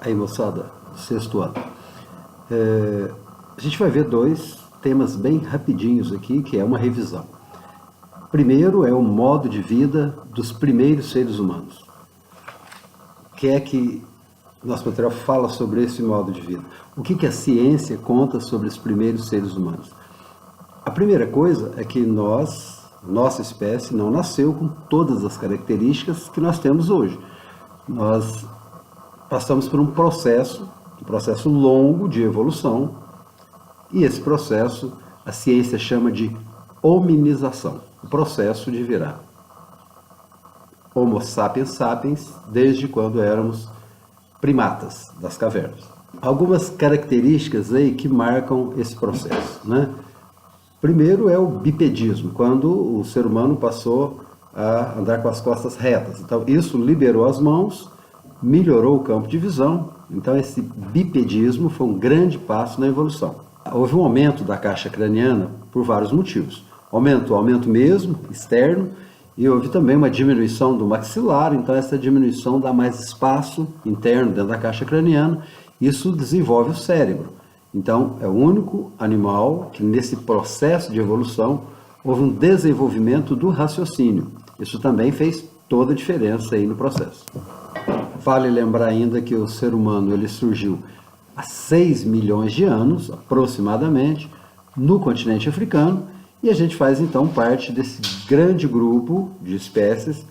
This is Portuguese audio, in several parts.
Aí, moçada, sexto ano. A gente vai ver dois temas bem rapidinhos aqui, que é uma revisão. Primeiro é o modo de vida dos primeiros seres humanos. O que é que nosso material fala sobre esse modo de vida? O que a ciência conta sobre os primeiros seres humanos? A primeira coisa é que nossa espécie, não nasceu com todas as características que nós temos hoje. Nós passamos por um processo longo de evolução, e esse processo a ciência chama de hominização, o processo de virar Homo sapiens sapiens desde quando éramos primatas das cavernas. Algumas características aí que marcam esse processo, né? Primeiro é o bipedismo, quando o ser humano passou a andar com as costas retas. Então isso liberou as mãos, melhorou o campo de visão. Então esse bipedismo foi um grande passo na evolução. Houve um aumento da caixa craniana por vários motivos. Aumento mesmo, externo, e houve também uma diminuição do maxilar. Então essa diminuição dá mais espaço interno dentro da caixa craniana. Isso desenvolve o cérebro. Então é o único animal que nesse processo de evolução houve um desenvolvimento do raciocínio. Isso também fez toda a diferença aí no processo. Vale lembrar ainda que o ser humano ele surgiu há 6 milhões de anos, aproximadamente, no continente africano, e a gente faz então parte desse grande grupo de espécies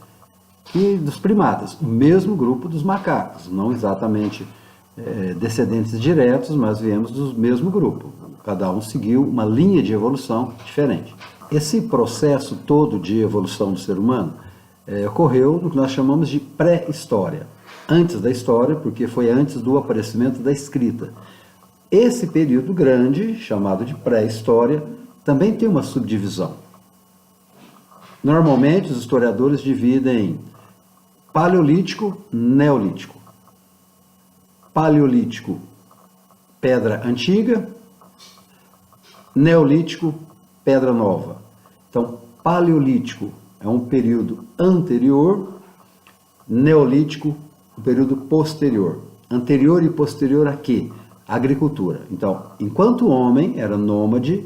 dos primatas, o mesmo grupo dos macacos, não exatamente descendentes diretos, mas viemos do mesmo grupo. Cada um seguiu uma linha de evolução diferente. Esse processo todo de evolução do ser humano ocorreu no que nós chamamos de pré-história. Antes da história, porque foi antes do aparecimento da escrita. Esse período grande, chamado de pré-história, também tem uma subdivisão. Normalmente, os historiadores dividem em paleolítico, neolítico. Paleolítico, pedra antiga. Neolítico, pedra nova. Então, paleolítico é um período anterior, neolítico, um período posterior. Anterior e posterior a quê? A agricultura. Então, enquanto o homem era nômade,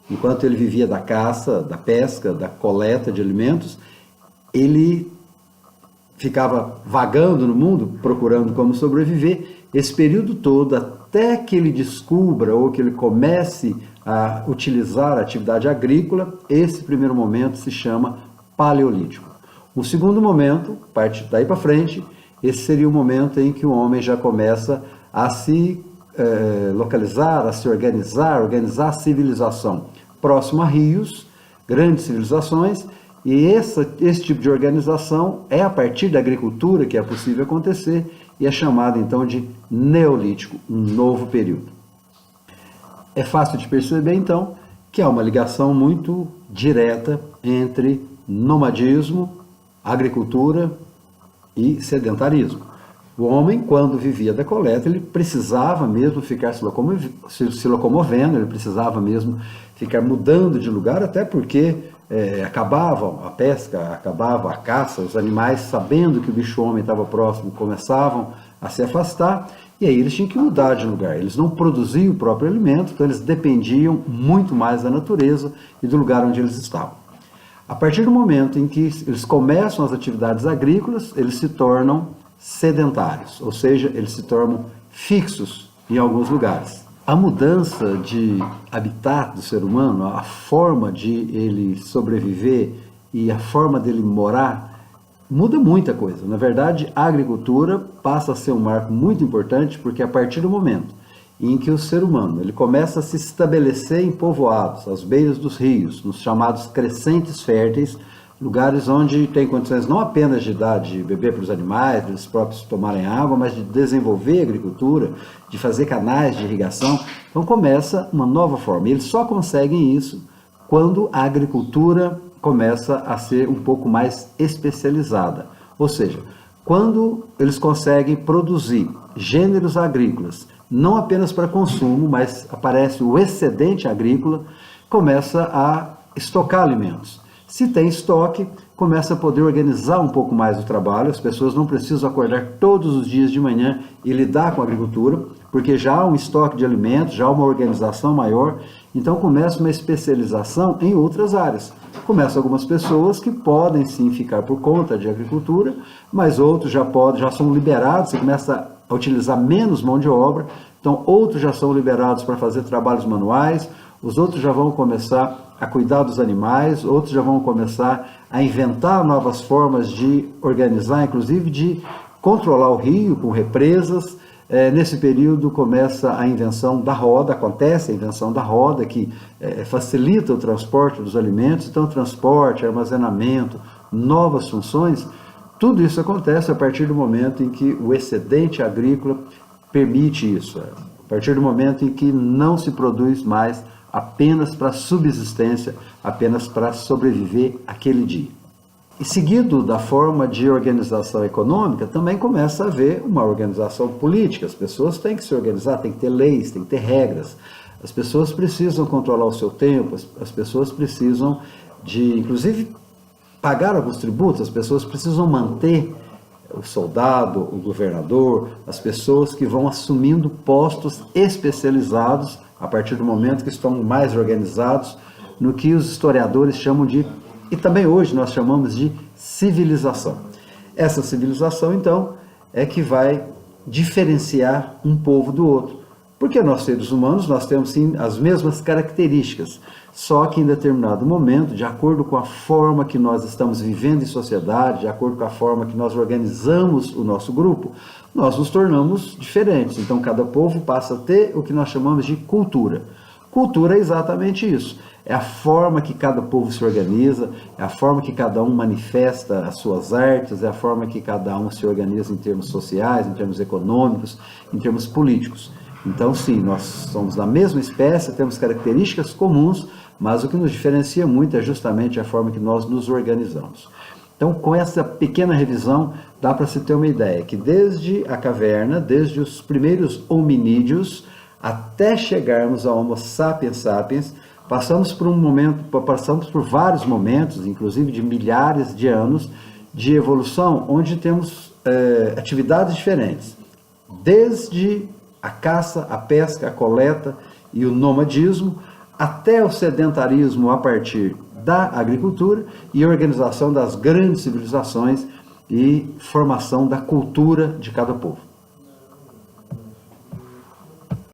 enquanto ele vivia da caça, da pesca, da coleta de alimentos, ele ficava vagando no mundo, procurando como sobreviver. Esse período todo, até que ele descubra ou que ele comece a utilizar a atividade agrícola, esse primeiro momento se chama paleolítico. O segundo momento, parte daí para frente, esse seria o momento em que o homem já começa a se localizar, a se organizar a civilização próximo a rios, grandes civilizações, e esse tipo de organização é a partir da agricultura que é possível acontecer e é chamado então de neolítico, um novo período. É fácil de perceber então que há uma ligação muito direta entre nomadismo, agricultura e sedentarismo. O homem, quando vivia da coleta, ele precisava mesmo ficar se locomovendo, ele precisava mesmo ficar mudando de lugar, até porque acabava a pesca, acabava a caça, os animais, sabendo que o bicho-homem estava próximo, começavam a se afastar, e aí eles tinham que mudar de lugar. Eles não produziam o próprio alimento, então eles dependiam muito mais da natureza e do lugar onde eles estavam. A partir do momento em que eles começam as atividades agrícolas, eles se tornam sedentários, ou seja, eles se tornam fixos em alguns lugares. A mudança de habitat do ser humano, a forma de ele sobreviver e a forma dele morar, muda muita coisa. Na verdade, a agricultura passa a ser um marco muito importante, porque a partir do momento em que o ser humano ele começa a se estabelecer em povoados, às beiras dos rios, nos chamados crescentes férteis, lugares onde tem condições não apenas de dar de beber para os animais, eles próprios tomarem água, mas de desenvolver a agricultura, de fazer canais de irrigação. Então começa uma nova forma. E eles só conseguem isso quando a agricultura começa a ser um pouco mais especializada. Ou seja, quando eles conseguem produzir gêneros agrícolas, não apenas para consumo, mas aparece o excedente agrícola, começa a estocar alimentos. Se tem estoque, começa a poder organizar um pouco mais o trabalho, as pessoas não precisam acordar todos os dias de manhã e lidar com a agricultura, porque já há um estoque de alimentos, já há uma organização maior, então começa uma especialização em outras áreas. Começam algumas pessoas que podem sim ficar por conta de agricultura, mas outros já são liberados, você começa a utilizar menos mão de obra, então outros já são liberados para fazer trabalhos manuais, os outros já vão começar a cuidar dos animais, outros já vão começar a inventar novas formas de organizar, inclusive de controlar o rio com represas. Nesse período começa a invenção da roda, acontece a invenção da roda, que facilita o transporte dos alimentos, então transporte, armazenamento, novas funções, tudo isso acontece a partir do momento em que o excedente agrícola permite isso, a partir do momento em que não se produz mais apenas para subsistência, apenas para sobreviver aquele dia. E seguido da forma de organização econômica, também começa a haver uma organização política. As pessoas têm que se organizar, têm que ter leis, têm que ter regras. As pessoas precisam controlar o seu tempo, as pessoas precisam de, inclusive, pagar alguns tributos, as pessoas precisam manter o soldado, o governador, as pessoas que vão assumindo postos especializados a partir do momento que estão mais organizados no que os historiadores chamam de, e também hoje nós chamamos de civilização. Essa civilização, então, é que vai diferenciar um povo do outro. Porque nós, seres humanos, nós temos sim as mesmas características, só que em determinado momento, de acordo com a forma que nós estamos vivendo em sociedade, de acordo com a forma que nós organizamos o nosso grupo, nós nos tornamos diferentes. Então, cada povo passa a ter o que nós chamamos de cultura. Cultura é exatamente isso. É a forma que cada povo se organiza, é a forma que cada um manifesta as suas artes, é a forma que cada um se organiza em termos sociais, em termos econômicos, em termos políticos. Então, sim, nós somos da mesma espécie, temos características comuns, mas o que nos diferencia muito é justamente a forma que nós nos organizamos. Então, com essa pequena revisão, dá para se ter uma ideia que desde a caverna, desde os primeiros hominídeos, até chegarmos ao Homo sapiens sapiens, passamos por vários momentos, inclusive de milhares de anos de evolução, onde temos atividades diferentes. Desde a caça, a pesca, a coleta e o nomadismo, até o sedentarismo a partir da agricultura e a organização das grandes civilizações e formação da cultura de cada povo.